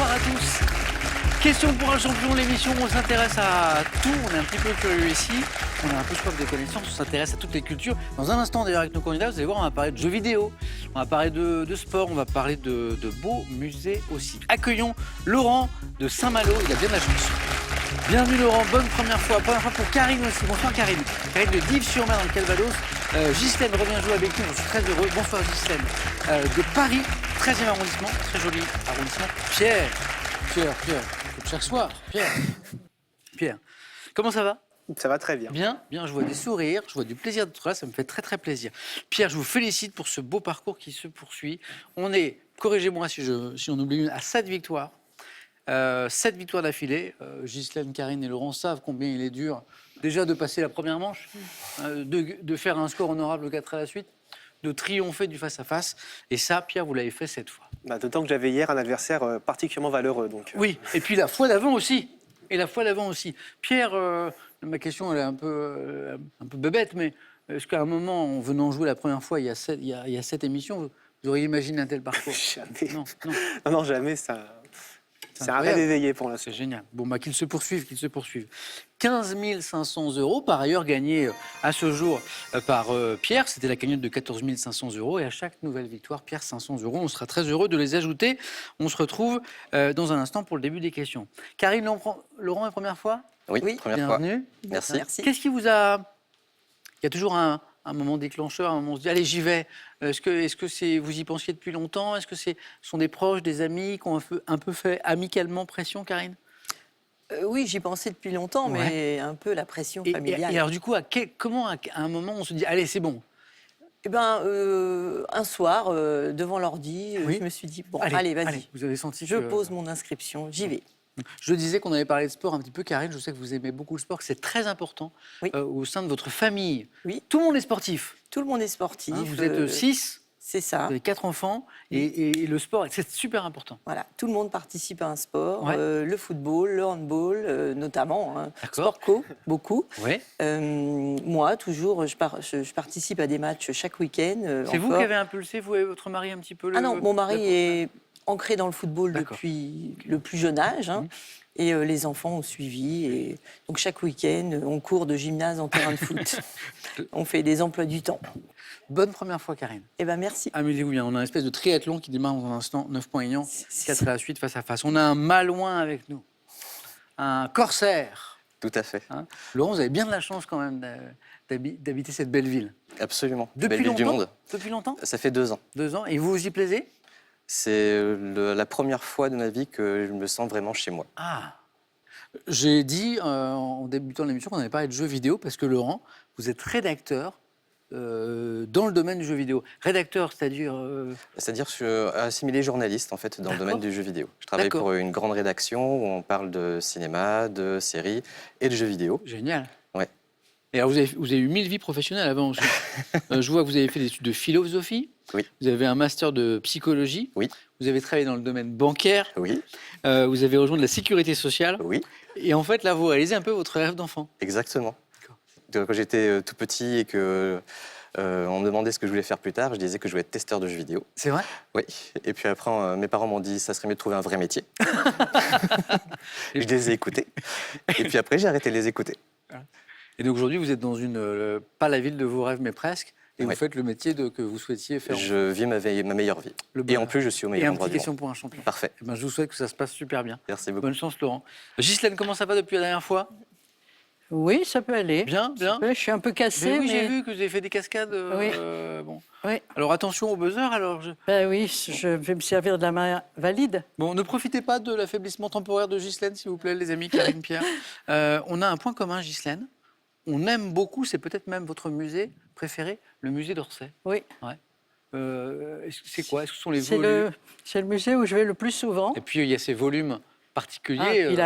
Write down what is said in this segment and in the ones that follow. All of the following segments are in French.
bonsoir à tous. Question pour un champion, l'émission où on s'intéresse à tout, on est un petit peu curieux ici, on a un peu soif de connaissances, on s'intéresse à toutes les cultures. Dans un instant d'ailleurs avec nos candidats, vous allez voir, on va parler de jeux vidéo, on va parler de sport, on va parler de beaux musées aussi. Accueillons Laurent de Saint-Malo, il a bien de la chance. Bienvenue Laurent, bonne première fois pour Karine aussi. Bonsoir Karine. Karine de Dives-sur-Mer dans le Calvados. Ghislaine revient jouer avec nous, je suis très heureux. Bonsoir Ghislaine. De Paris, 13e arrondissement, très joli arrondissement. Pierre, comme chaque soir, Pierre. Comment ça va? Ça va très bien. Bien, je vois des sourires, je vois du plaisir d'être là, ça me fait très très plaisir. Pierre, je vous félicite pour ce beau parcours qui se poursuit. On est, corrigez-moi si on oublie une, à 7 victoires. 7 victoires d'affilée. Ghislaine, Karine et Laurent savent combien il est dur déjà de passer la première manche, de faire un score honorable 4 à la suite, de triompher du face-à-face. Et ça, Pierre, vous l'avez fait 7 fois. D'autant que j'avais hier un adversaire particulièrement valeureux. Donc. Oui, et puis la fois d'avant aussi. Pierre, ma question elle est un peu bébête, mais est-ce qu'à un moment, en venant jouer la première fois, il y a 7 émissions, vous auriez imaginé un tel parcours? Jamais. Non, jamais. C'est un rêve éveillé pour l'instant. C'est génial. Bon, qu'ils se poursuivent. 15 500 € par ailleurs gagnés à ce jour par Pierre. C'était la cagnotte de 14 500 €. Et à chaque nouvelle victoire, Pierre, 500 €. On sera très heureux de les ajouter. On se retrouve dans un instant pour le début des questions. Karine, Laurent, la première fois? Oui, première fois. Bienvenue. Merci. Qu'est-ce qui vous a... Il y a toujours un moment déclencheur, un moment où on se dit « Allez, j'y vais ». Est-ce que vous y pensiez depuis longtemps? Est-ce que ce sont des proches, des amis qui ont un peu fait amicalement pression, Karine? Oui, j'y pensais depuis longtemps, mais un peu la pression familiale. Et alors du coup, comment à un moment on se dit « Allez, c'est bon ». Eh ben, un soir, devant l'ordi, je me suis dit « Bon, allez, vas-y, vous avez senti je pose mon inscription, j'y vais ». Je disais qu'on avait parlé de sport un petit peu, Karine. Je sais que vous aimez beaucoup le sport, que c'est très important au sein de votre famille. Oui. Tout le monde est sportif. Tout le monde est sportif. Vous êtes 6. C'est ça. Vous avez 4 enfants et le sport, c'est super important. Voilà, tout le monde participe à un sport, Ouais. le football, le handball, notamment, D'accord. sport co, beaucoup. Ouais. Moi, toujours, je participe à des matchs chaque week-end. C'est vous qui avez impulsé, vous et votre mari, un petit peu Ah non, mon mari est ancré dans le football D'accord. depuis le plus jeune âge. Et les enfants ont suivi. Et donc chaque week-end, on court de gymnase en terrain de foot. On fait des emplois du temps. Bonne première fois, Karine. Eh bien, merci. Amusez-vous bien. On a une espèce de triathlon qui démarre dans un instant. 9 points Aignan, 4 à la suite, face à face. On a un Malouin avec nous. Un Corsaire. Tout à fait. Laurent, vous avez bien de la chance quand même d'habiter cette belle ville. Absolument. Depuis Belle ville du longtemps monde. Depuis longtemps? Ça fait 2 ans. 2 ans. Et vous vous y plaisez? C'est la première fois de ma vie que je me sens vraiment chez moi. Ah. J'ai dit en débutant l'émission qu'on avait parlé de jeux vidéo parce que Laurent, vous êtes rédacteur dans le domaine du jeu vidéo. Rédacteur, c'est-à-dire C'est-à-dire que je suis assimilé journaliste en fait dans le domaine du jeu vidéo. Je travaille D'accord. pour une grande rédaction où on parle de cinéma, de séries et de jeux vidéo. Génial. Ouais. Et alors vous avez eu 1000 vies professionnelles avant aussi. Je vois que vous avez fait des études de philosophie. Oui. Vous avez un master de psychologie. Oui. Vous avez travaillé dans le domaine bancaire. Oui. Vous avez rejoint de la sécurité sociale. Oui. Et en fait, là, vous réalisez un peu votre rêve d'enfant. Exactement. Quand j'étais tout petit et que on me demandait ce que je voulais faire plus tard, je disais que je voulais être testeur de jeux vidéo. C'est vrai? Oui. Et puis après, mes parents m'ont dit ça serait mieux de trouver un vrai métier. Je les ai écoutés. Et puis après, j'ai arrêté de les écouter. Et donc aujourd'hui, vous êtes dans pas la ville de vos rêves, mais presque. Et Ouais. vous faites le métier que vous souhaitiez faire. Je vis ma meilleure vie. Le Et bonheur. en plus, je suis au Et meilleur un endroit petit du question monde. pour un champion. Parfait. Eh ben, je vous souhaite que ça se passe super bien. Merci beaucoup. Bonne chance, Laurent. Ghislaine, comment ça va depuis la dernière fois? Oui, ça peut aller. Bien. Je suis un peu cassée, Oui, j'ai mais... vu que vous avez fait des cascades. Oui. Bon. Oui. Alors attention au buzzer. Alors, Ben oui, je vais me servir de la main valide. bon, ne profitez pas de l'affaiblissement temporaire de Ghislaine, s'il vous plaît, les amis, Karine, Pierre. On a un point commun, Ghislaine. On aime beaucoup, c'est peut-être même votre musée préféré, le musée d'Orsay. Oui. Ouais. C'est quoi? Est-ce que ce sont les C'est volumes? le musée où je vais le plus souvent. Et puis il y a ces volumes particuliers.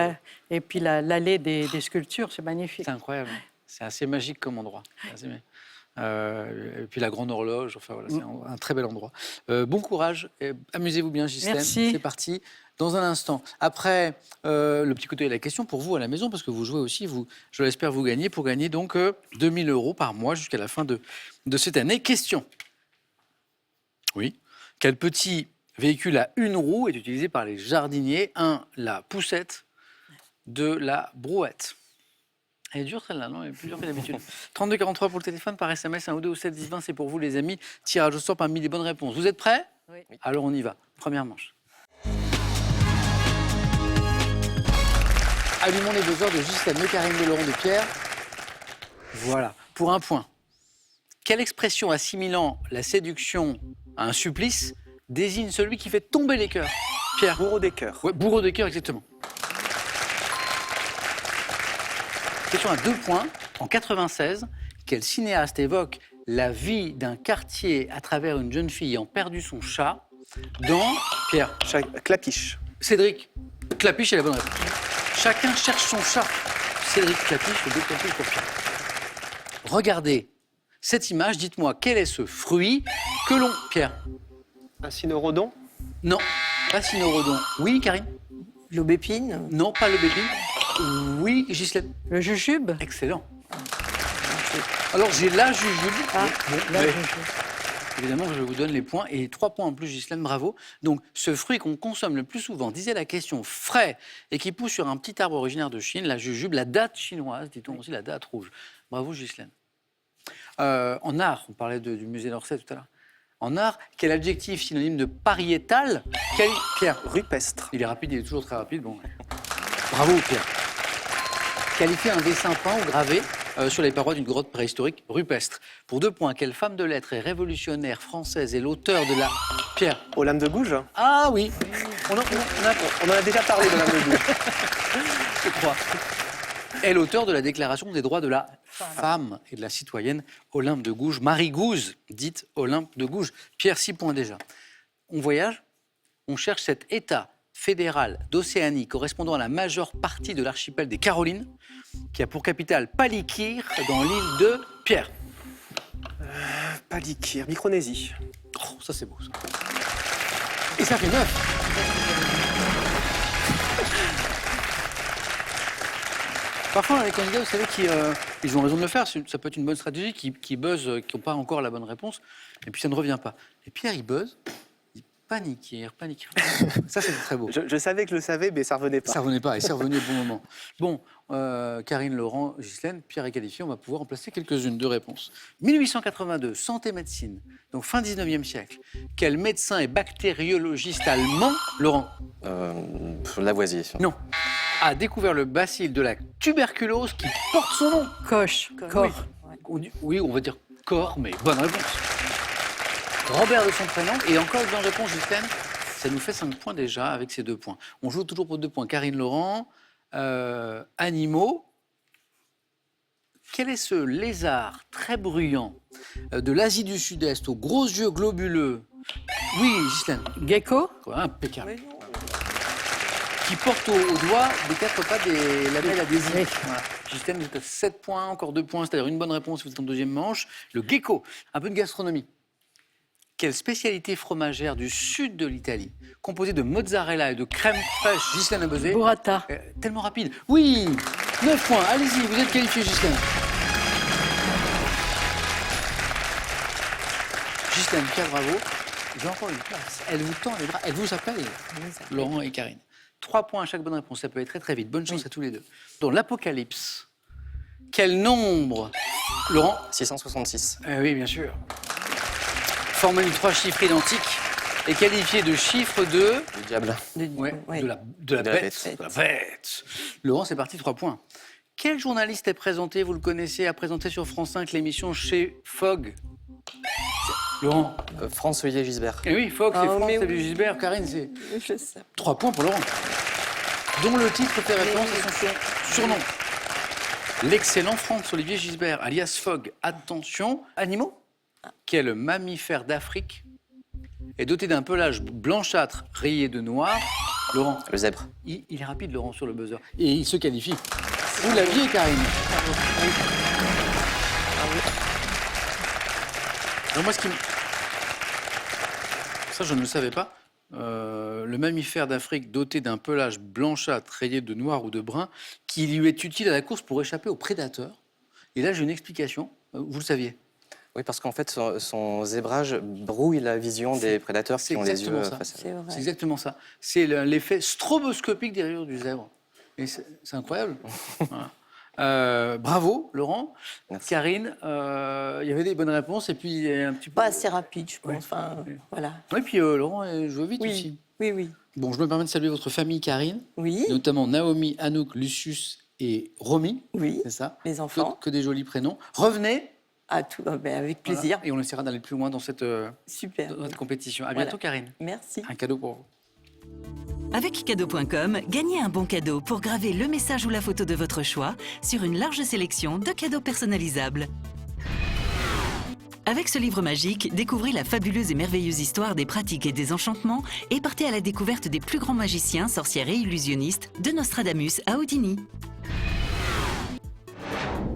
Et puis l'allée des sculptures, c'est magnifique. C'est incroyable. C'est assez magique comme endroit. Et puis la grande horloge, enfin voilà, c'est un très bel endroit. Bon courage, amusez-vous bien, Ghislaine. Merci. C'est parti. Dans un instant. Après, le petit côté de la question pour vous à la maison, parce que vous jouez aussi, je l'espère, vous gagnez, pour gagner donc 2000 € par mois jusqu'à la fin de cette année. Question. Oui. Quel petit véhicule à une roue est utilisé par les jardiniers. 1, la poussette. 2, la brouette. Elle est dure celle-là, non? Elle est plus dure que d'habitude. 32-43 pour le téléphone, par SMS, 1 ou 2 ou 7 10 20, c'est pour vous les amis. Tirage au sort parmi les bonnes réponses. Vous êtes prêts? Oui. Alors on y va. Première manche. Allumons les buzzers de Ghislaine, de Karine, de Laurent, de Pierre. Voilà, pour un point. Quelle expression assimilant la séduction à un supplice désigne celui qui fait tomber les cœurs? Pierre. Bourreau des cœurs. Ouais, bourreau de cœur, exactement. Question à 2 points. En 96, quel cinéaste évoque la vie d'un quartier à travers une jeune fille ayant perdu son chat dans... Pierre. Clapiche. Cédric. Clapiche est la bonne réponse. Chacun cherche son chat. Cédric Clapiche, 2 Clapiche pour Pierre. Regardez cette image. Dites-moi, quel est ce fruit que l'on... Pierre. Un cynorhodon. Non, pas cynorhodon. Oui, Karine. L'aubépine. Non, pas le bébé. Oui, Ghislaine. Le jujube. Excellent. Alors, j'ai la jujube. Ah, Bon, la mais jujube. évidemment, je vous donne les points. Et 3 points en plus, Ghislaine, bravo. Donc, ce fruit qu'on consomme le plus souvent, disait la question, frais, et qui pousse sur un petit arbre originaire de Chine, la jujube, la date chinoise, dit-on aussi la date rouge. Bravo, Ghislaine. En art, on parlait du musée d'Orsay tout à l'heure. En art, quel adjectif synonyme de pariétal? Pierre. Rupestre. Il est rapide, il est toujours très rapide. Bon. Bravo, Pierre. Qualifier un dessin peint ou gravé sur les parois d'une grotte préhistorique rupestre. Pour 2 points, quelle femme de lettres et révolutionnaire française est l'auteur de la... Pierre. Olympe de Gouges. Ah oui. On On en a déjà parlé d'Olympe de Gouges. je crois. Est l'auteur de la Déclaration des droits de la femme et de la citoyenne, Olympe de Gouges. Marie Gouze, dite Olympe de Gouges. Pierre, 6 points déjà. On voyage, on cherche cet État fédéral d'Océanie correspondant à la majeure partie de l'archipel des Carolines, qui a pour capitale Palikir, dans l'île de Pierre. Palikir. Micronésie. Oh, ça c'est beau ça. Et ça fait 9. Parfois, on a des candidats, vous savez, ils ont raison de le faire. Ça peut être une bonne stratégie, qui buzzent, qui n'ont pas encore la bonne réponse, et puis ça ne revient pas. Et Pierre, il buzz, il panique. Ça, c'est très beau. Je savais que je le savais, mais ça revenait pas. Ça revenait pas, et c'est revenu au bon moment. Bon, Karine, Laurent, Ghislaine, Pierre est qualifié, on va pouvoir en placer quelques-unes de réponses. 1882, santé-médecine, donc fin 19e siècle. Quel médecin et bactériologiste allemand, Laurent? Lavoisier. Non. A découvert le bacille de la tuberculose qui porte son nom. Coche. Corps. Oui, on va dire corps, mais bonne réponse. Robert de son prénom, et encore une bonne réponse, Ghislaine. Ça nous fait 5 points déjà avec ces 2 points. On joue toujours pour 2 points. Karine, Laurent, animaux. Quel est ce lézard très bruyant de l'Asie du Sud-Est aux gros yeux globuleux? Oui, Ghislaine. Gecko. Impeccable. Qui porte au doigt des 4 pattes des labels adhésifs. Oui. Voilà. Ghislaine, vous êtes à 7 points, encore 2 points, c'est-à-dire une bonne réponse, vous êtes en deuxième manche. Le gecko, un peu de gastronomie. Quelle spécialité fromagère du sud de l'Italie, composée de mozzarella et de crème fraîche? Ghislaine a buzzé. Burrata. Tellement rapide. Oui, 9 points, allez-y, vous êtes qualifié, Ghislaine. Ghislaine, Pierre, bravo. J'ai encore une place. Elle vous tend les bras, elle vous appelle, Laurent et Karine. 3 points à chaque bonne réponse, ça peut aller très très vite. Bonne chance à tous les deux. Dans l'Apocalypse, quel nombre, Laurent? 666. Oui, bien sûr. Formule de 3 chiffres identiques et qualifié de chiffre de... Le diable. Ouais, Ouais. de la bête. De la bête. Laurent, c'est parti, 3 points. Quel journaliste est présenté, vous le connaissez, a présenté sur France 5 l'émission Chez Fogg? Laurent. François Gisbert. Eh oui, Fogg, c'est Ah, France, mais c'est oui. Gisbert, Karine, c'est... Je sais. 3 points pour Laurent. Dont le titre fait référence à son surnom. L'excellent Franz-Olivier Gisbert, alias Fogg. Attention, animaux. Quel mammifère d'Afrique est doté d'un pelage blanchâtre rayé de noir? Laurent. Le zèbre. Il est rapide, Laurent, sur le buzzer. Et il se qualifie. Vous l'aviez, Karine. Alors moi, ça, je ne le savais pas. Le mammifère d'Afrique doté d'un pelage blanchâtre rayé de noir ou de brun qui lui est utile à la course pour échapper aux prédateurs. Et là, j'ai une explication. Vous le saviez? Oui, parce qu'en fait, son zébrage brouille la vision des prédateurs C'est qui ont les yeux exactement ça. face à eux. C'est vrai. C'est exactement ça. C'est l'effet stroboscopique des rayures du zèbre. Et c'est incroyable. Voilà. Bravo, Laurent. Merci. Karine, il y avait des bonnes réponses et puis il y a un petit peu... Pas assez rapide, je pense. Ouais. Enfin, voilà. Oui, puis Laurent joue vite Oui, aussi. oui, oui. Bon, je me permets de saluer votre famille, Karine, Oui, notamment Naomi, Anouk, Lucius et Romy. oui, C'est ça. les enfants. Que des jolis prénoms. Revenez. À tout, avec Voilà. plaisir. Et on essaiera d'aller plus loin dans cette Super. compétition. À Voilà. bientôt, Karine. Merci. Un cadeau pour vous. Avec cadeau.com, gagnez un bon cadeau pour graver le message ou la photo de votre choix sur une large sélection de cadeaux personnalisables. Avec ce livre magique, découvrez la fabuleuse et merveilleuse histoire des pratiques et des enchantements et partez à la découverte des plus grands magiciens, sorcières et illusionnistes de Nostradamus à Houdini.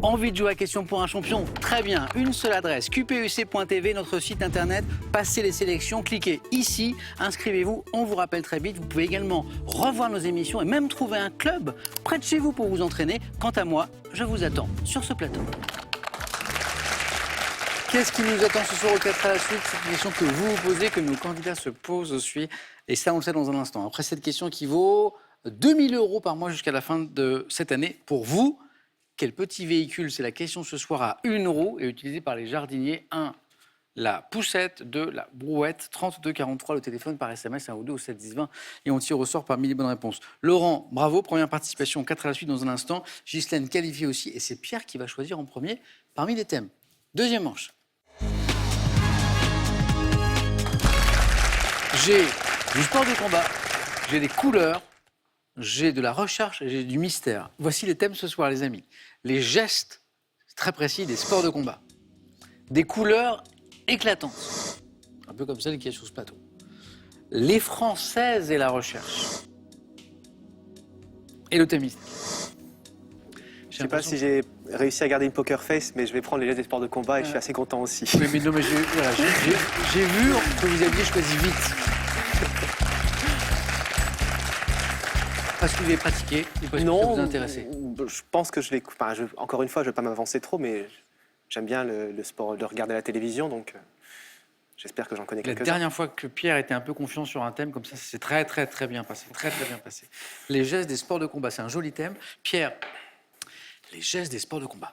Envie de jouer à Question pour un champion? Très bien, une seule adresse, qpuc.tv, notre site internet, passez les sélections, cliquez ici, inscrivez-vous, on vous rappelle très vite. Vous pouvez également revoir nos émissions et même trouver un club près de chez vous pour vous entraîner. Quant à moi, je vous attends sur ce plateau. Qu'est-ce qui nous attend ce soir au 4 à la suite? C'est une question que vous vous posez, que nos candidats se posent aussi. Et ça, on le sait dans un instant. Après cette question qui vaut 2 000 € par mois jusqu'à la fin de cette année, pour vous, quel petit véhicule, c'est la question ce soir, à 1 € et utilisé par les jardiniers? 1, la poussette. 2, la brouette. 32 43, le téléphone par SMS, 1 ou 2 au 7 10 20. Et on tire au sort parmi les bonnes réponses. Laurent, bravo, première participation au 4 à la suite dans un instant. Ghislaine qualifiée aussi. Et c'est Pierre qui va choisir en premier parmi les thèmes. Deuxième manche. J'ai du sport de combat, j'ai des couleurs, j'ai de la recherche et j'ai du mystère. Voici les thèmes ce soir, les amis. Les gestes, c'est très précis, des sports de combat. Des couleurs éclatantes, un peu comme celle qui est sur ce plateau. Les Françaises et la recherche. Et le thème mystère. Je sais pas si j'ai réussi à garder une poker face, mais je vais prendre les gestes des sports de combat et je suis assez content aussi. Oui, mais non, mais j'ai vu que vous aviez choisi vite. Parce que vous avez pratiqué et parce que ça vous a intéressé. Je pense que je l'ai. Enfin, encore une fois, je ne vais pas m'avancer trop, mais j'aime bien le sport, de regarder à la télévision, donc j'espère que j'en connais La quelques-uns. dernière fois que Pierre était un peu confiant sur un thème comme ça, c'est très bien passé. Très bien passé. Les gestes des sports de combat, c'est un joli thème. Pierre, les gestes des sports de combat.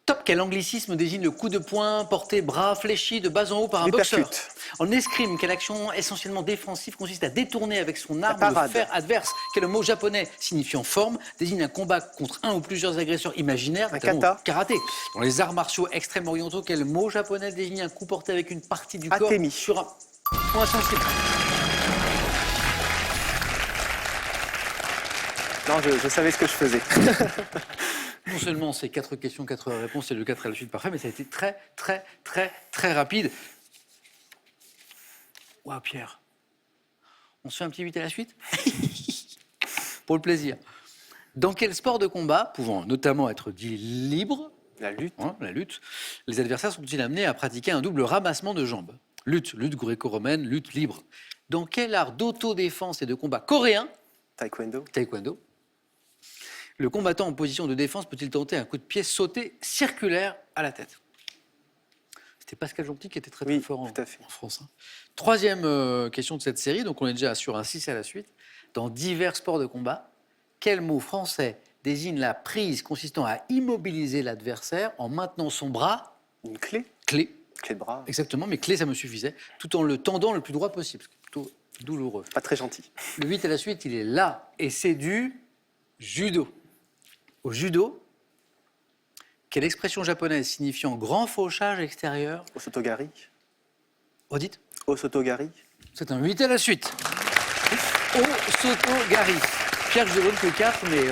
Top, quel anglicisme désigne le coup de poing porté bras fléchi de bas en haut par un boxeur? L'uppercut. En escrime, quelle action essentiellement défensive consiste à détourner avec son arme La le parade. fer adverse? Quel mot japonais signifiant forme désigne un combat contre un ou plusieurs agresseurs imaginaires? Un notamment kata. Karaté. Dans les arts martiaux extrêmes orientaux, quel mot japonais désigne un coup porté avec une partie du corps Atemi. sur un point sensible? Non, je savais ce que je faisais. Non seulement c'est 4 questions, 4 réponses, c'est le 4 à la suite parfait, mais ça a été très rapide. Waouh, Pierre. On se fait un petit 8 à la suite? Pour le plaisir. Dans quel sport de combat, pouvant notamment être dit libre, La lutte. la lutte, les adversaires sont-ils amenés à pratiquer un double ramassement de jambes? Lutte gréco-romaine, lutte libre. Dans quel art d'autodéfense et de combat coréen, Taekwondo. taekwondo, le combattant en position de défense peut-il tenter un coup de pied sauté circulaire à la tête? C'était Pascal Gentil qui était très Oui, fort tout à fait. en France. Hein. Troisième question de cette série, donc on est déjà sur un 6 à la suite. Dans divers sports de combat, quel mot français désigne la prise consistant à immobiliser l'adversaire en maintenant son bras Une clé. clé? Clé de bras. Exactement, mais clé ça me suffisait, tout en le tendant le plus droit possible, ce qui est plutôt douloureux. Pas très gentil. Le 8 à la suite, il est là, et c'est du judo. Au judo, quelle expression japonaise signifiant grand fauchage extérieur? Osotogari. Redites. Osotogari. C'est un 8 à la suite. Osotogari. Pierre, je ne donne que 4, mais...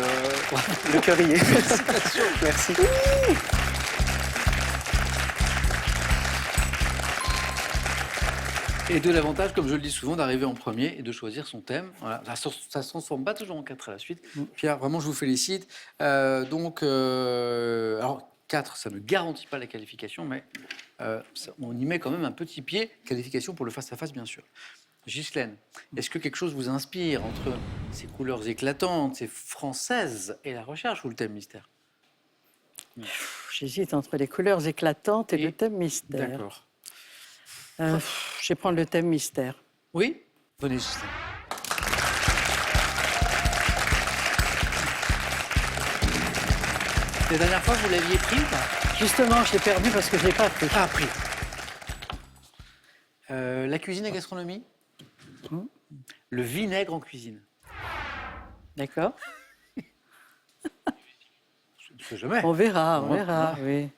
Le currier. félicitations. Merci. Et de l'avantage, comme je le dis souvent, d'arriver en premier et de choisir son thème. Voilà. Ça ne se transforme pas toujours en 4 à la suite. Pierre, vraiment, je vous félicite. Alors, 4, ça ne garantit pas la qualification, mais on y met quand même un petit pied. Qualification pour le face-à-face, bien sûr. Ghislaine, est-ce que quelque chose vous inspire entre ces couleurs éclatantes, ces françaises et la recherche ou le thème mystère? J'hésite entre les couleurs éclatantes et le thème mystère. D'accord. Je vais prendre le thème mystère. Oui? Venez, Ghislaine. La dernière fois, vous l'aviez pris ou pas? Justement, je l'ai perdu parce que je ne l'ai pas pris. Ah, pris. La cuisine et gastronomie? Le vinaigre en cuisine. D'accord. Je ne sais jamais. On verra, on Ouais. verra, oui.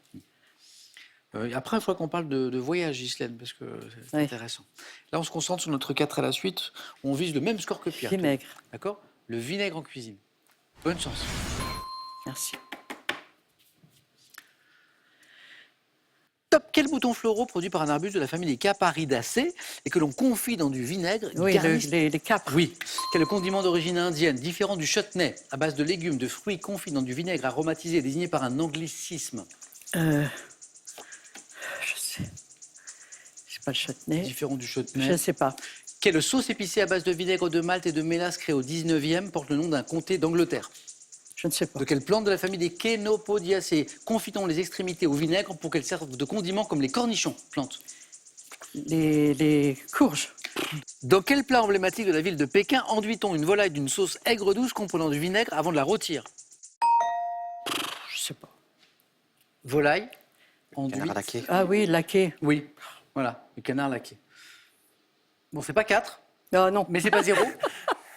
Après, il faudra qu'on parle de voyage, Ghislaine, parce que c'est Oui. intéressant. Là, on se concentre sur notre 4 à la suite. On vise le même score que Pierre. Vinaigre. D'accord? Le vinaigre en cuisine. Bonne chance. Merci. Top. Quels boutons floraux produits par un arbuste de la famille des Capparidacées et que l'on confie dans du vinaigre Oui, garnissent- les capres. Oui. Quel est le condiment d'origine indienne, différent du chutney, à base de légumes, de fruits confits dans du vinaigre aromatisé, désigné par un anglicisme? Je sais. C'est pas le chutney. Différent du chutney. Je ne sais pas. Quelle sauce épicée à base de vinaigre de Malte et de mélasse créée au 19e porte le nom d'un comté d'Angleterre? Je ne sais pas. De quelle plante de la famille des Chenopodiaceae confitons les extrémités au vinaigre pour qu'elles servent de condiment comme les cornichons? Plante. Les courges. Dans quel plat emblématique de la ville de Pékin enduit-on une volaille d'une sauce aigre-douce comprenant du vinaigre avant de la rôtir? Je ne sais pas. Volaille enduite. Canard laqué. Ah oui, laqué. Oui, voilà, le canard laqué. Bon, c'est pas 4, Non, non. mais c'est pas 0.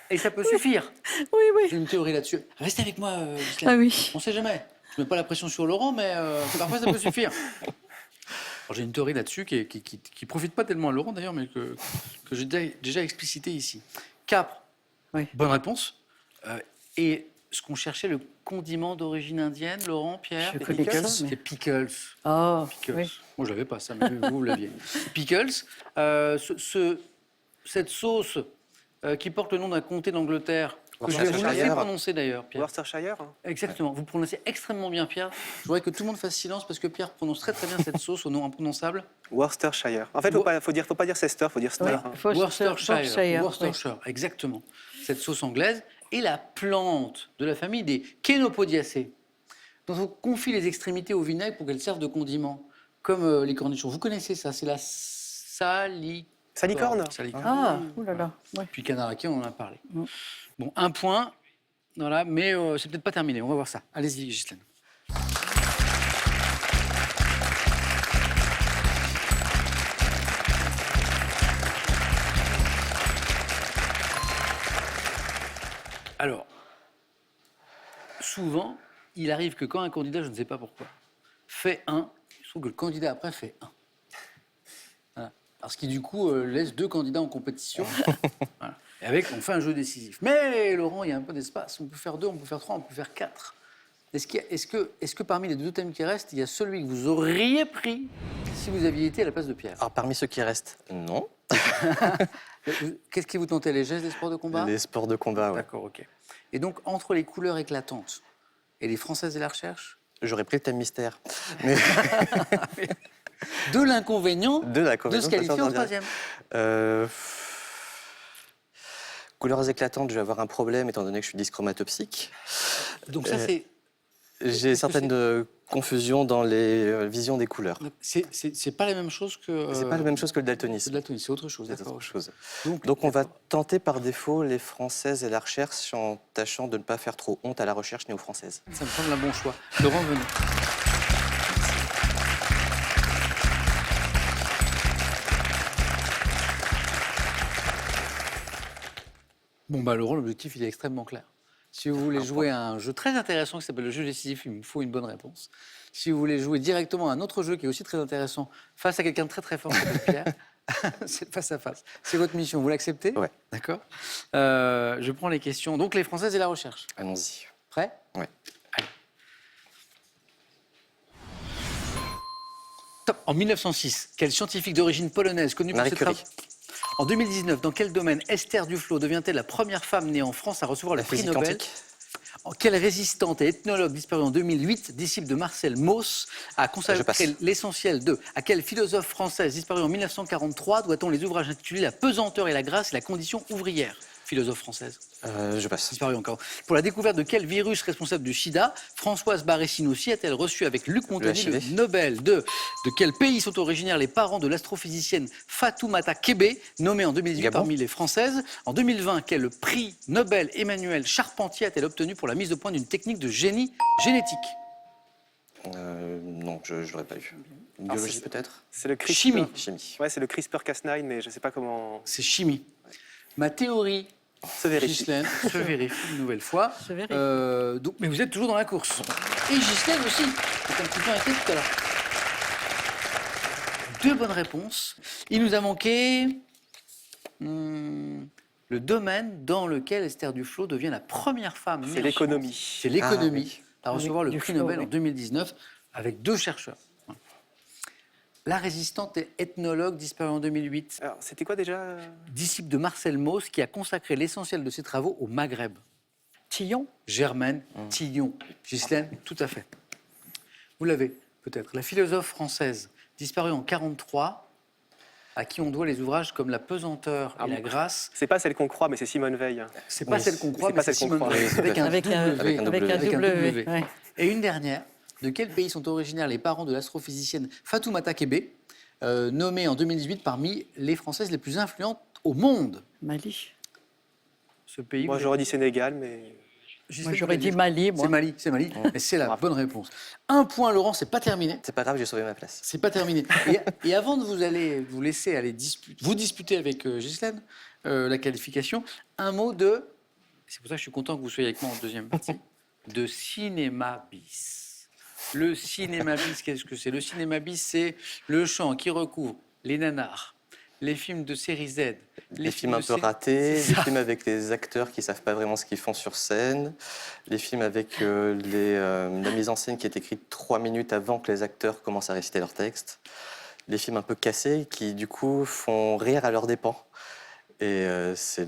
Et ça peut suffire. Oui, oui. J'ai une théorie là-dessus. Restez avec moi, Ghislaine. Ah oui. On sait jamais. Je mets pas la pression sur Laurent, mais parfois ça peut suffire. Alors, j'ai une théorie là-dessus qui profite pas tellement à Laurent d'ailleurs, mais que j'ai déjà explicité ici. Capre. Oui. Bonne réponse. Et ce qu'on cherchait, le condiment d'origine indienne, Laurent, Pierre? Je connais que ça, C'est mais- pickles. Oh, Pickles. oui. Moi, je l'avais pas, ça, mais vous l'aviez. Pickles. Cette sauce qui porte le nom d'un comté d'Angleterre, que je vais vous laisser Worcestershire. prononcer d'ailleurs, Pierre. Worcestershire, hein. Exactement. Vous prononcez extrêmement bien, Pierre. Je voudrais que tout le monde fasse silence parce que Pierre prononce très très bien cette sauce au nom imprononçable. Worcestershire. En fait, faut pas dire Cester, faut dire Ster. Oui, hein. Worcestershire. Worcestershire, exactement. Cette sauce anglaise et la plante de la famille des Chenopodiaceae, dont on confie les extrémités au vinaigre pour qu'elles servent de condiment, comme les cornichons. Vous connaissez ça? C'est la Salicorne. Salicorne. Ah, oulala. Ouais. Puis canard laqué, on en a parlé. Mm. Bon, un point, voilà, mais c'est peut-être pas terminé. On va voir ça. Allez-y, Ghislaine. Alors, souvent, il arrive que quand un candidat, je ne sais pas pourquoi, fait 1, je trouve que le candidat après fait 1. Voilà. Alors, ce qui, du coup, laisse 2 candidats en compétition. Voilà. Et avec, on fait un jeu décisif. Mais, Laurent, il y a un peu d'espace. On peut faire 2, on peut faire 3, on peut faire 4. Est-ce que parmi les 2 thèmes qui restent, il y a celui que vous auriez pris si vous aviez été à la place de Pierre? Alors, parmi ceux qui restent, non. Qu'est-ce qui vous tentait? Les gestes des sports de combat? Les sports de combat, ouais. D'accord, ok. Et donc, entre les couleurs éclatantes et les Françaises et la recherche, J'aurais pris le thème mystère. Mais de l'inconvénient de la de se qualifier en 3e. Couleurs éclatantes, je vais avoir un problème étant donné que je suis dyschromatopsique. Donc ça, c'est J'ai certaines confusions dans les visions des couleurs. c'est pas la même chose que... C'est pas la même chose que le c'est daltonisme. de la tenue, c'est autre chose. C'est d'accord. autre chose. Donc Donc on va tenter par défaut les françaises et la recherche en tâchant de ne pas faire trop honte à la recherche ni aux françaises. ça me semble un bon choix. Laurent, venez. Bon, bah Laurent, l'objectif, il est extrêmement clair. Si vous voulez jouer à un jeu très intéressant qui s'appelle le jeu décisif, il me faut une bonne réponse. Si vous voulez jouer directement à un autre jeu qui est aussi très intéressant, face à quelqu'un de très très fort, comme Pierre, c'est face à face. C'est votre mission, vous l'acceptez? Ouais. D'accord. Je prends les questions. Donc les Françaises et la recherche. Allons-y. Prêt? Ouais. Allez. Top. En 1906, quel scientifique d'origine polonaise connu pour Marie ses Curie. travaux? En 2019, dans quel domaine Esther Duflo devient-elle la première femme née en France à recevoir le La prix physique Nobel? quantique. Quelle résistante et ethnologue disparue en 2008, disciple de Marcel Mauss, a Je consacré passe. l'essentiel de... À quelle philosophe française disparue en 1943 doit-on les ouvrages intitulés La pesanteur et la grâce et la condition ouvrière? Philosophe française. Je passe. Disparu encore. Pour la découverte de quel virus responsable du sida, Françoise Barré-Sinoussi a-t-elle reçu avec Luc Montagny le HIV. Nobel de quel pays sont originaires les parents de l'astrophysicienne Fatoumata Kébé, nommée en 2018 Gabon. parmi les Françaises? En 2020, quel prix Nobel Emmanuel Charpentier a-t-elle obtenu pour la mise au point d'une technique de génie génétique? Non, je ne l'aurais pas eu. Biologie peut-être? C'est le CRISPR. Chimie. Chimie. Ouais, c'est le CRISPR-Cas9, mais je ne sais pas comment C'est chimie. Ma théorie, se vérifie. Ghislaine, se vérifie une nouvelle fois. Se vérifie. Mais vous êtes toujours dans la course. Et Ghislaine aussi. J'étais un petit peu inquiet tout à l'heure. 2 bonnes réponses. Il nous a manqué le domaine dans lequel Esther Duflo devient la première femme. née C'est en l'économie. France. C'est l'économie. À recevoir le prix Duflo, Nobel oui. en 2019 avec 2 chercheurs. La résistante et ethnologue disparue en 2008. Alors, c'était quoi déjà Disciple de Marcel Mauss qui a consacré l'essentiel de ses travaux au Maghreb. Tillon. Germaine, Tillon, Ghislaine, tout à fait. Vous l'avez peut-être. La philosophe française disparue en 1943, à qui on doit les ouvrages comme La pesanteur et Ah la bon. grâce. C'est pas celle qu'on croit, mais c'est Simone Veil. C'est pas Oui, celle qu'on croit, c'est mais pas c'est celle qu'on Simone croit. Veil. Oui, Avec un avec un W. W. Avec un W. ouais. Et une dernière. De quel pays sont originaires les parents de l'astrophysicienne Fatoumata Kébé, nommée en 2018 parmi les Françaises les plus influentes au monde? Mali. Ce pays. Moi, vous j'aurais dit Sénégal, mais Ghislaine, Moi, vous j'aurais l'avez dit Mali, moi. C'est Mali, mais c'est la bonne réponse. 1 point, Laurent, c'est pas terminé. C'est pas grave, j'ai sauvé ma place. C'est pas terminé. Et avant de vous laisser aller disputer avec Ghislaine la qualification, un mot de, c'est pour ça que je suis content que vous soyez avec moi en deuxième partie, de cinéma bis. Le cinéma bis, qu'est-ce que c'est? Le cinéma bis, c'est le champ qui recouvre les nanars, les films de série Z, Les films un de peu sé- ratés, C'est les ça. films avec les acteurs qui savent pas vraiment ce qu'ils font sur scène, les films avec la mise en scène qui est écrite 3 minutes avant que les acteurs commencent à réciter leur texte, les films un peu cassés qui du coup font rire à leurs dépens. Et c'est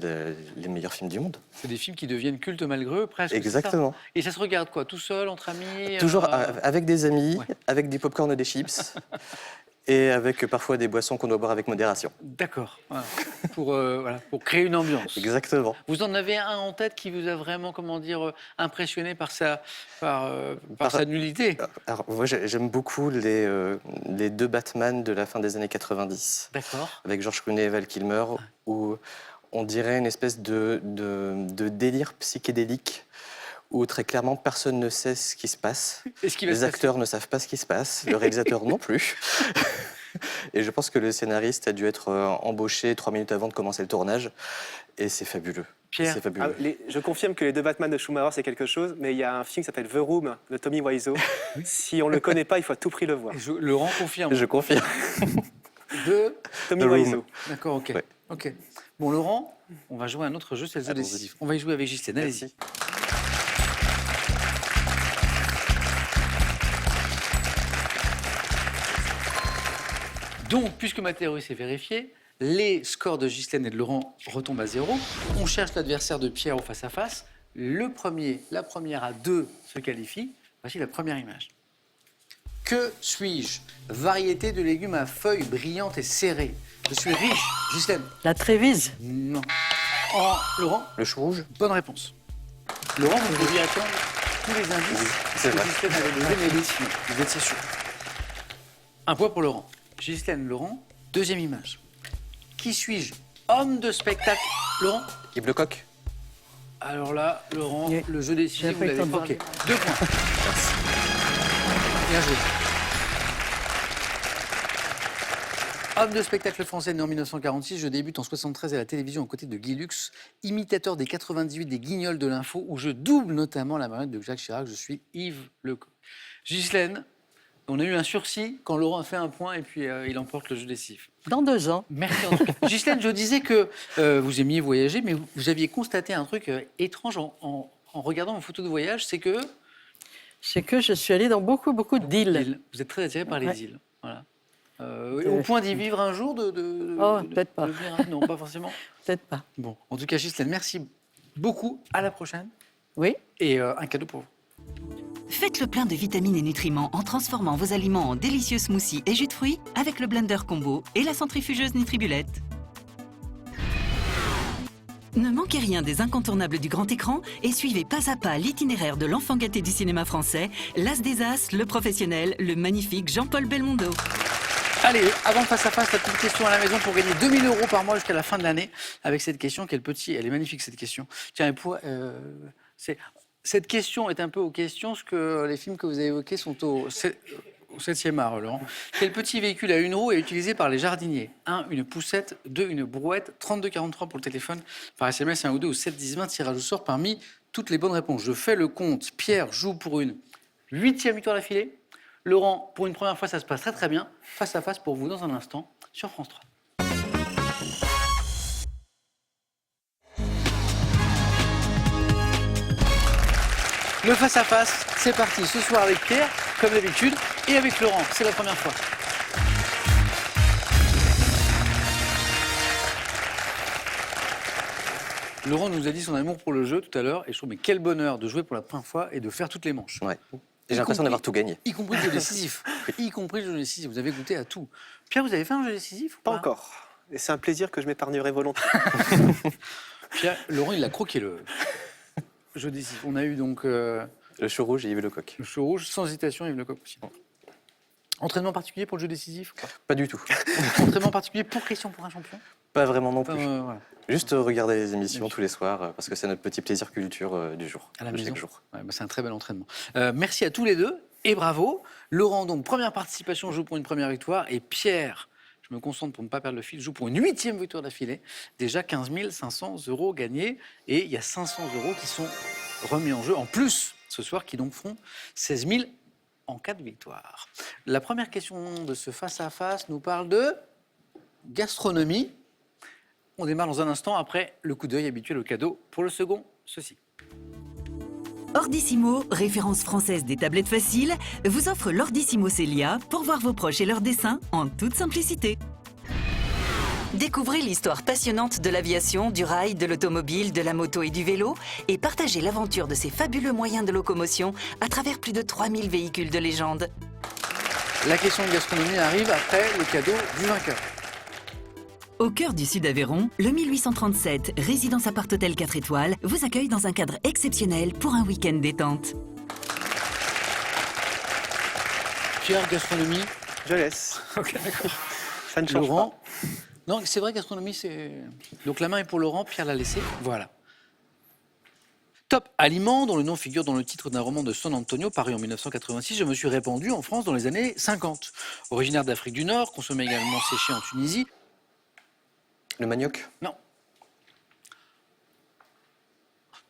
les meilleurs films du monde. C'est des films qui deviennent cultes malgré eux, presque. c'est ça Exactement. Et ça se regarde quoi? Tout seul, entre amis? Toujours avec des amis, ouais. avec des pop-corn et des chips, et avec parfois des boissons qu'on doit boire avec modération. D'accord. Voilà. Pour créer une ambiance. Exactement. Vous en avez un en tête qui vous a vraiment, comment dire, impressionné par sa nullité? Alors, moi, j'aime beaucoup les 2 Batman de la fin des années 90, D'accord. avec George Clooney et Val Kilmer, où on dirait une espèce de délire psychédélique, où très clairement personne ne sait ce qui se passe. Est-ce qu'il va Les se acteurs ne savent pas ce qui se passe, le réalisateur non plus. Et je pense que le scénariste a dû être embauché 3 minutes avant de commencer le tournage. Et c'est fabuleux. Pierre. C'est fabuleux. je confirme que les 2 Batman de Schumacher, c'est quelque chose, mais il y a un film qui s'appelle The Room de Tommy Wiseau. Si on ne le connaît pas, il faut à tout prix le voir. Laurent confirme. Je confirme. De... Tommy The Room. Wiseau. D'accord, ok. Ouais. Ok. Bon, Laurent, on va jouer à un autre jeu, c'est le jeu Allons-y. décisif. On va y jouer avec Ghislaine. Allez-y. Merci. Donc, puisque ma théorie s'est vérifiée, les scores de Ghislaine et de Laurent retombent à 0. On cherche l'adversaire de Pierre au face-à-face. Le premier, la première à 2 se qualifie. Voici la première image. Que suis-je? Variété de légumes à feuilles brillantes et serrées. Je suis riche. Ghislaine? La Trévise. Non. Laurent? Le chou rouge? Bonne réponse. Laurent, vous deviez attendre tous les indices c'est que vrai. Ghislaine avait donnés, mais vous étiez sûr. Un point pour Laurent. Ghislaine, Laurent, deuxième image. Qui suis-je? Homme de spectacle. Laurent? Yves Lecoq? Alors là, Laurent, Oui. le jeu décisif, J'ai vous pas eu le l'avez temps de manqué. voir. 2 points. Bien joué. Homme de spectacle français né en 1946, je débute en 73 à la télévision aux côtés de Guy Lux, imitateur des 98 des Guignols de l'info, où je double notamment la marionnette de Jacques Chirac. Je suis Yves Lecoq. Ghislaine, on a eu un sursis quand Laurent a fait un point et puis il emporte le jeu décisif. Dans 2 ans. Merci en tout cas. Ghislaine, je disais que vous aimiez voyager, mais vous aviez constaté un truc étrange en regardant vos photos de voyage, c'est que C'est que je suis allée dans beaucoup d'îles. vous êtes très attiré par les Ouais. îles. Voilà. Au point d'y vivre un jour Oh, peut-être pas. Non, pas forcément. Peut-être pas. Bon, en tout cas, Ghislaine, merci beaucoup. À la prochaine. Oui. et un cadeau pour vous. Faites le plein de vitamines et nutriments en transformant vos aliments en délicieux smoothies et jus de fruits avec le blender combo et la centrifugeuse Nutribulette. Ne manquez rien des incontournables du grand écran et suivez pas à pas l'itinéraire de l'enfant gâté du cinéma français, l'as des as, le professionnel, le magnifique Jean-Paul Belmondo. Allez, avant face à face, la petite question à la maison pour gagner 2 000 € par mois jusqu'à la fin de l'année avec cette question. Elle est magnifique cette question. Tiens, cette question est un peu aux questions, ce que les films que vous avez évoqués sont au 7e art, Laurent. Quel petit véhicule à une roue est utilisé par les jardiniers? 1, une poussette. 2, une brouette. 3243 pour le téléphone. Par SMS, 1 ou 2 ou 7 10 20, tirage au sort parmi toutes les bonnes réponses. Je fais le compte. Pierre joue pour une 8e victoire d'affilée. Laurent, pour une première fois, ça se passe très très bien. Face à face pour vous dans un instant sur France 3. Le face-à-face, c'est parti. Ce soir avec Pierre, comme d'habitude, et avec Laurent. C'est la première fois. Laurent nous a dit son amour pour le jeu tout à l'heure, et je trouve, mais quel bonheur de jouer pour la première fois et de faire toutes les manches. Ouais. J'ai l'impression d'avoir tout gagné. Y compris le jeu décisif. Y compris le jeu décisif. Vous avez goûté à tout. Pierre, vous avez fait un jeu décisif ou Pas encore. Et c'est un plaisir que je m'épargnerai volontiers. Pierre, Laurent, il a croqué le jeu décisif. On a eu donc Le chou rouge et Yves Lecoq. le chou rouge, sans hésitation, Yves Lecoq aussi. Entraînement particulier pour le jeu décisif ou pas? Pas du tout. Entraînement particulier pour Question pour un champion? Pas vraiment non plus. Voilà. Juste regarder les émissions tous les soirs parce que c'est notre petit plaisir culture du jour. À la de maison. chaque jour. Ouais, bah c'est un très bel entraînement. Merci à tous les deux et bravo. Laurent, donc, première participation, joue pour une première victoire. Et Pierre, je me concentre pour ne pas perdre le fil, joue pour une 8e victoire d'affilée. Déjà 15 500 € gagnés. Et il y a 500 € qui sont remis en jeu en plus ce soir, qui donc feront 16 000 en cas de victoire. La première question de ce face-à-face nous parle de gastronomie. On démarre dans un instant après le coup d'œil habituel au cadeau. Pour le second, ceci. Ordissimo, référence française des tablettes faciles, vous offre l'Ordissimo Célia pour voir vos proches et leurs dessins en toute simplicité. Découvrez l'histoire passionnante de l'aviation, du rail, de l'automobile, de la moto et du vélo et partagez l'aventure de ces fabuleux moyens de locomotion à travers plus de 3000 véhicules de légende. La question de gastronomie arrive après le cadeau du vainqueur. Au cœur du Sud Aveyron, le 1837, résidence appart-hôtel 4 étoiles, vous accueille dans un cadre exceptionnel pour un week-end détente. Pierre, gastronomie. Je laisse. Ok, d'accord. Ça ne change Laurent. pas. Non, c'est vrai, gastronomie, c'est. Donc la main est pour Laurent, Pierre l'a laissé. Voilà. Top aliment, dont le nom figure dans le titre d'un roman de San Antonio paru en 1986, je me suis répandu en France dans les années 50. Originaire d'Afrique du Nord, consommé également séché en Tunisie. Le manioc. Non.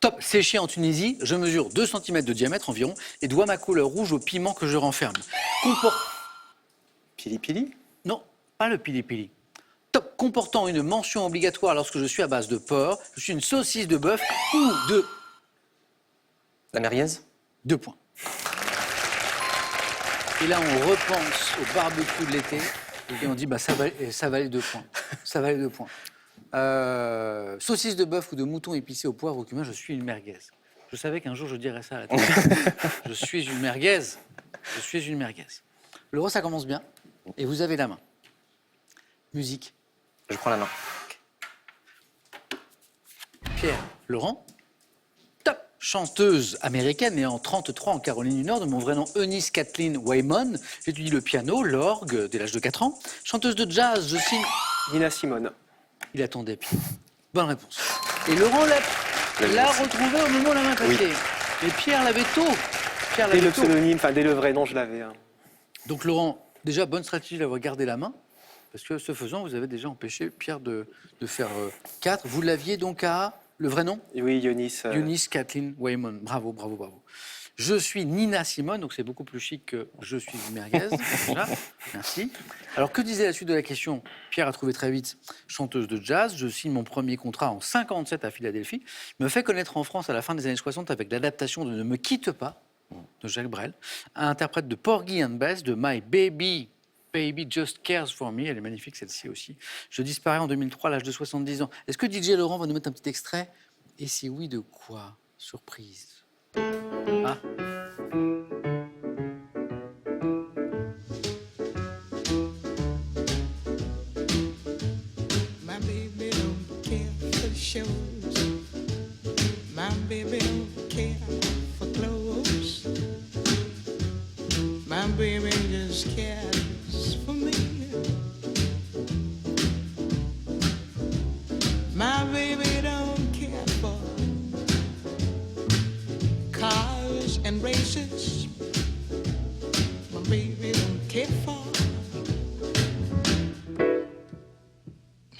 Top séché en Tunisie, je mesure 2 cm de diamètre environ et dois ma couleur rouge au piment que je renferme. Pili-pili. Non, pas le pili-pili. Top comportant une mention obligatoire lorsque je suis à base de porc, je suis une saucisse de bœuf ou de... La merguez. 2 points. Et là, on repense au barbecue de l'été et on dit bah, ça valait 2 points. Ça valait 2 points. Saucisse de bœuf ou de mouton épicé au poivre au cumin, je suis une merguez. Je savais qu'un jour je dirais ça à la télé. Je suis une merguez. Je suis une merguez. Laurent, ça commence bien et vous avez la main. Musique. Je prends la main. Pierre, Laurent. Top. Chanteuse américaine née en 1933 en Caroline du Nord, de mon vrai nom Eunice Kathleen Waymon. J'étudie le piano, l'orgue dès l'âge de 4 ans. Chanteuse de jazz, je signe. Nina Simone. Il attendait Pierre. Bonne réponse. Et Laurent l'a retrouvé au moment où la main passée. Oui. Mais Pierre l'avait tôt. Pierre Dès l'avait le tôt. pseudonyme, enfin dès le vrai nom, je l'avais. Hein. Donc Laurent, déjà bonne stratégie d'avoir gardé la main, parce que ce faisant, vous avez déjà empêché Pierre de faire 4. Vous l'aviez donc à le vrai nom Et oui, Yonis. Eunice Kathleen Waymon. Bravo, bravo, bravo. Je suis Nina Simone, donc c'est beaucoup plus chic que je suis une merguez. Déjà. Merci. Alors, que disait la suite de la question? Pierre a trouvé très vite chanteuse de jazz. Je signe mon premier contrat en 57 à Philadelphie. Me fait connaître en France à la fin des années 60 avec l'adaptation de Ne me quitte pas de Jacques Brel, interprète de Porgy and Bess, de My Baby Just Cares for Me. Elle est magnifique, celle-ci aussi. Je disparais en 2003 à l'âge de 70 ans. Est-ce que DJ Laurent va nous mettre un petit extrait? Et si oui, de quoi? Surprise. Ah. My baby don't care for shows. My baby don't care for clothes. My baby just cares for me. My baby don't care for cars and races. My baby don't care for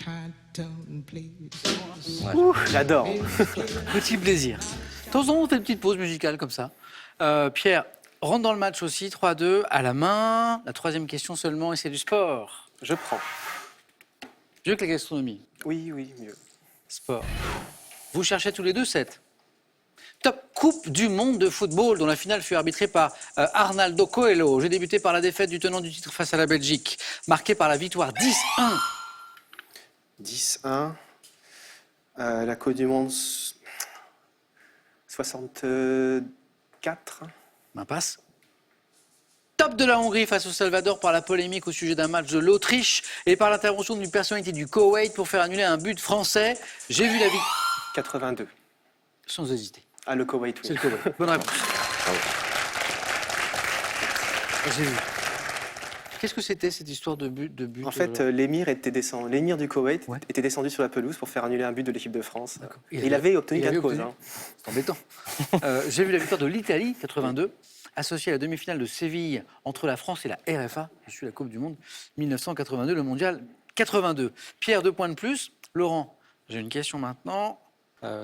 hot dog, please. J'adore. Petit plaisir. De temps en temps, on fait une petite pause musicale comme ça. Pierre, rentre dans le match aussi, 3-2, à la main. La troisième question seulement, et c'est du sport. Je prends. Mieux que la gastronomie. Oui, oui, mieux. Sport. Vous cherchez tous les deux 7. Top Coupe du monde de football, dont la finale fut arbitrée par Arnaldo Coelho. J'ai débuté par la défaite du tenant du titre face à la Belgique, marquée par la victoire 10-1. 10-1. La Coupe du Monde, 64. Impasse. Top de la Hongrie face au Salvador par la polémique au sujet d'un match de l'Autriche et par l'intervention d'une personnalité du Koweït pour faire annuler un but français. J'ai vu la vie. 82. Sans hésiter. Ah, le Koweït, oui. C'est le Koweït. Bonne réponse. J'ai vu. Qu'est-ce que c'était cette histoire de but En fait, l'émir du Koweït Ouais. était descendu sur la pelouse pour faire annuler un but de l'équipe de France. D'accord. Et il avait obtenu gain de cause. Hein. C'est embêtant. J'ai vu la victoire de l'Italie, 82, associée à la demi-finale de Séville entre la France et la RFA. Je suis la Coupe du Monde 1982, le Mondial 82. Pierre, 2 points de plus. Laurent, j'ai une question maintenant.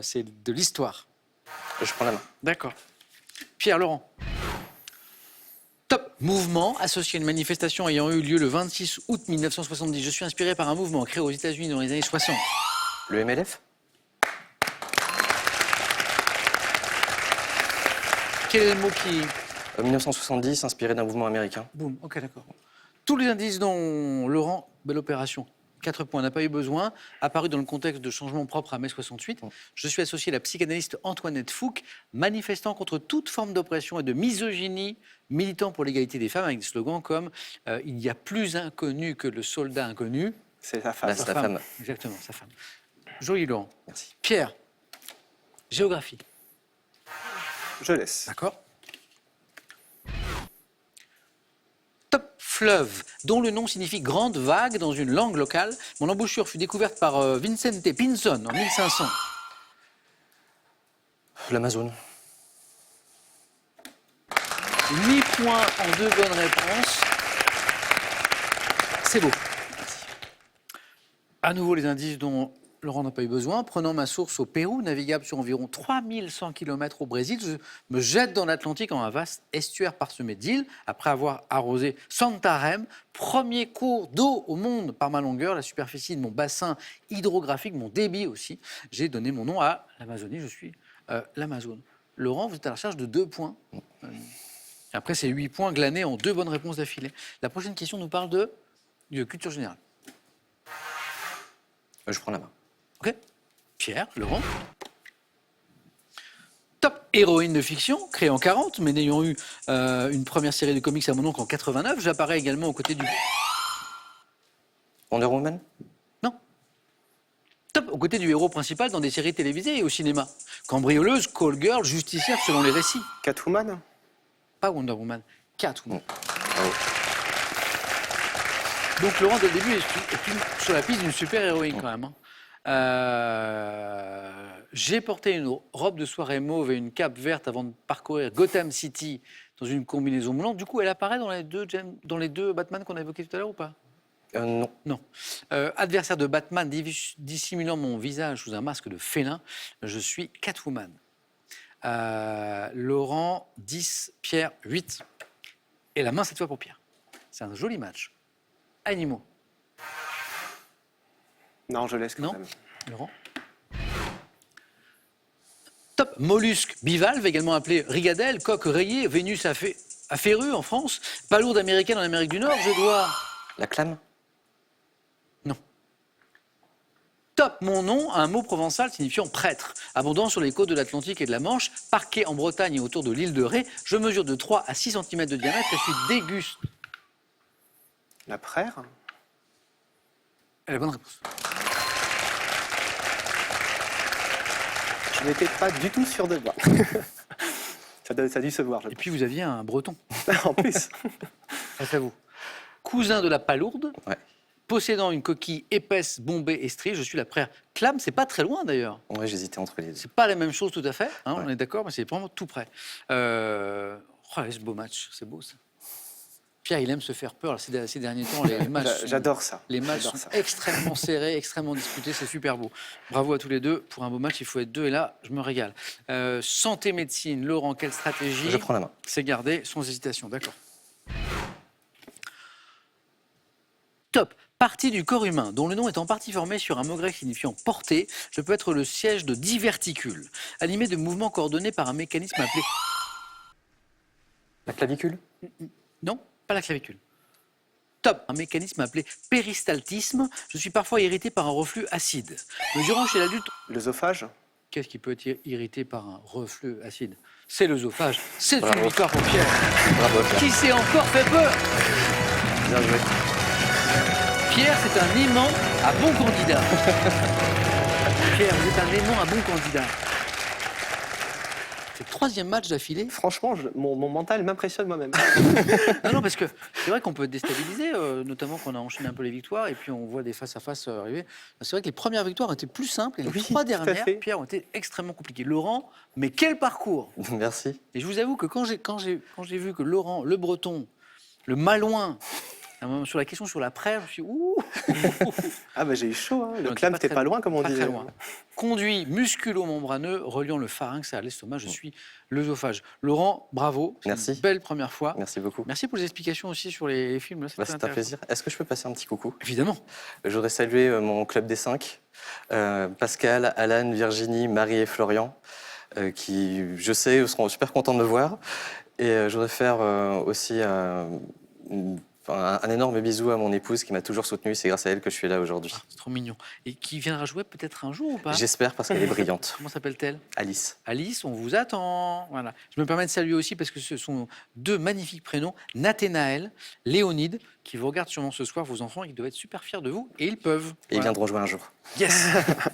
C'est de l'histoire. Je prends la main. D'accord. Pierre, Laurent. Top mouvement associé à une manifestation ayant eu lieu le 26 août 1970. Je suis inspiré par un mouvement créé aux États-Unis dans les années 60. Le MLF? Quel est le mot qui... 1970, inspiré d'un mouvement américain. Boum, ok, d'accord. Tous les indices dont Laurent, belle opération. 4 points, n'a pas eu besoin. Apparu dans le contexte de changement propre à mai 68. Je suis associé à la psychanalyste Antoinette Fouque, manifestant contre toute forme d'oppression et de misogynie, militant pour l'égalité des femmes, avec des slogans comme il y a plus inconnu que le soldat inconnu. C'est sa femme. Là, c'est la femme. Exactement, sa femme. Joli, Laurent. Merci. Pierre, géographie. Je laisse. D'accord. Top fleuve, dont le nom signifie grande vague dans une langue locale. Mon embouchure fut découverte par Vicente Pinzon en 1500. L'Amazone. 8 points en 2 bonnes réponses. C'est beau. À nouveau, les indices dont Laurent n'a pas eu besoin. Prenant ma source au Pérou, navigable sur environ 3100 km au Brésil, je me jette dans l'Atlantique en un vaste estuaire parsemé d'îles. Après avoir arrosé Santarém, premier cours d'eau au monde par ma longueur, la superficie de mon bassin hydrographique, mon débit aussi, j'ai donné mon nom à l'Amazonie. Je suis l'Amazone. Laurent, vous êtes à la recherche de 2 points. Après, c'est 8 points glanés en 2 bonnes réponses d'affilée. La prochaine question nous parle de culture générale. Je prends la main. Ok. Pierre, Laurent. Top héroïne de fiction, créée en 40, mais n'ayant eu une première série de comics à mon oncle en 89, j'apparais également aux côtés du... Wonder Woman? Non. Top, aux côtés du héros principal dans des séries télévisées et au cinéma. Cambrioleuse, call girl, justicière selon les récits. Catwoman? Pas Wonder Woman, Catwoman. Bravo. Donc Laurent, dès le début, est sur la piste d'une super héroïne quand même. Hein. J'ai porté une robe de soirée mauve et une cape verte avant de parcourir Gotham City dans une combinaison moulante. Du coup, elle apparaît dans les deux Batman qu'on a évoqués tout à l'heure ou pas? Non. Non. Adversaire de Batman, dissimulant mon visage sous un masque de félin, je suis Catwoman. Laurent, 10, Pierre, 8. Et la main cette fois pour Pierre. C'est un joli match. Animaux. Non, je laisse quand Non. même. Laurent. Top mollusque bivalve, également appelé rigadelle, coque rayée, Vénus à férue en France, palourde américaine en Amérique du Nord, je dois... La clame? Non. Top, mon nom, un mot provençal signifiant prêtre. Abondant sur les côtes de l'Atlantique et de la Manche, parqué en Bretagne et autour de l'île de Ré. Je mesure de 3 à 6 cm de diamètre et je suis déguste. La praire. Elle a la bonne réponse. Je n'étais pas du tout sûr de moi. Ça a dû se voir, je Et puis vous aviez un breton. pense. En plus. Face à vous. Cousin de la palourde, Ouais. possédant une coquille épaisse, bombée et striée, je suis la praire. Clam, c'est pas très loin d'ailleurs. Ouais, j'hésitais entre les deux. C'est pas la même chose tout à fait, hein, Ouais. on est d'accord, mais c'est vraiment tout près. Oh, ce beau match, c'est beau ça. Pierre, il aime se faire peur là, ces derniers temps. Les matchs sont- J'adore ça. Les matchs J'adore sont ça. extrêmement serrés, extrêmement disputés, c'est super beau. Bravo à tous les deux. Pour un beau match, il faut être deux et là, je me régale. Santé, médecine, Laurent, quelle stratégie? Je prends la main. C'est gardé, sans hésitation, d'accord. Top. Partie du corps humain, dont le nom est en partie formé sur un mot grec signifiant porter, je peux être le siège de diverticules, animé de mouvements coordonnés par un mécanisme appelé... La clavicule? Non, pas la clavicule. Top. Un mécanisme appelé péristaltisme. Je suis parfois irrité par un reflux acide. Mesurant chez l'adulte... L'œsophage. Qu'est-ce qui peut être irrité par un reflux acide? C'est l'œsophage. C'est une Bravo. victoire pour Pierre. Bravo, Pierre. Qui s'est encore fait peur? Bien joué. Pierre, c'est un aimant à bon candidat. Pierre, vous êtes un aimant à bon candidat. C'est le troisième match d'affilée. Franchement, mon mental m'impressionne moi-même. Non, parce que c'est vrai qu'on peut être déstabilisé, notamment quand on a enchaîné un peu les victoires et puis on voit des face-à-face arriver. C'est vrai que les premières victoires étaient plus simples et les Oui, trois tout à dernières, fait. Pierre, ont été extrêmement compliquées. Laurent, mais quel parcours! Merci. Et je vous avoue que quand j'ai vu que Laurent, le Breton, le Malouin, sur la question sur la praire, je me suis dit, ouh, Ah bah j'ai eu chaud, hein. Le Non, clam, pas t'es très pas loin, comme on pas dit. très loin. Conduit musculo-membraneux reliant le pharynx à l'estomac, je suis l'œsophage. Laurent, bravo. C'est Merci. Une belle première fois. Merci beaucoup. Merci pour les explications aussi sur les films. Là, Bah, très c'est un intéressant. plaisir. Est-ce que je peux passer un petit coucou? Évidemment. Je voudrais saluer mon club des 5, Pascal, Alan, Virginie, Marie et Florian, qui, je sais, seront super contents de me voir. Et je voudrais faire aussi un énorme bisou à mon épouse qui m'a toujours soutenu. C'est grâce à elle que je suis là aujourd'hui. Ah, c'est trop mignon. Et qui viendra jouer peut-être un jour ou pas? J'espère parce qu'elle est brillante. Comment s'appelle-t-elle? Alice. Alice, on vous attend. Voilà. Je me permets de saluer aussi parce que ce sont deux magnifiques prénoms, Nathénaël, Léonide, qui vous regardent sûrement ce soir, vos enfants, ils doivent être super fiers de vous et ils peuvent. Et ils Voilà. viendront jouer un jour. Yes.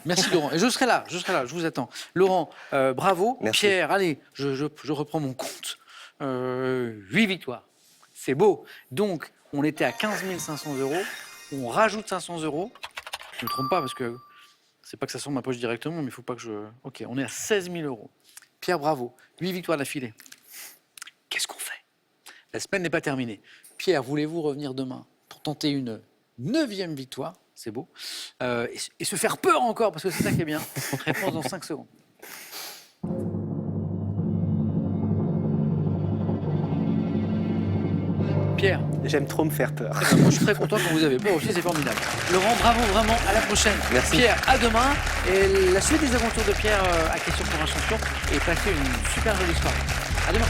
Merci Laurent. Et je serai là, je vous attends. Laurent, bravo. Merci. Pierre, allez, je reprends mon compte. 8 victoires. C'est beau. Donc, on était à 15 500 €. On rajoute 500 €. Je ne me trompe pas parce que c'est pas que ça sort de ma poche directement, mais il faut pas que je... Ok, on est à 16 000 €. Pierre, bravo. 8 victoires d'affilée. Qu'est-ce qu'on fait? La semaine n'est pas terminée. Pierre, voulez-vous revenir demain pour tenter une 9e victoire? C'est beau. Et se faire peur encore, parce que c'est ça qui est bien. Réponse dans 5 secondes. Pierre, J'aime trop me faire peur. moi je suis très content quand vous avez peur aussi, c'est formidable. Laurent, bravo vraiment, à la prochaine. Merci. Pierre, à demain. Et la suite des aventures de Pierre à Question pour un champion. Et passez une super jolie soirée. À demain.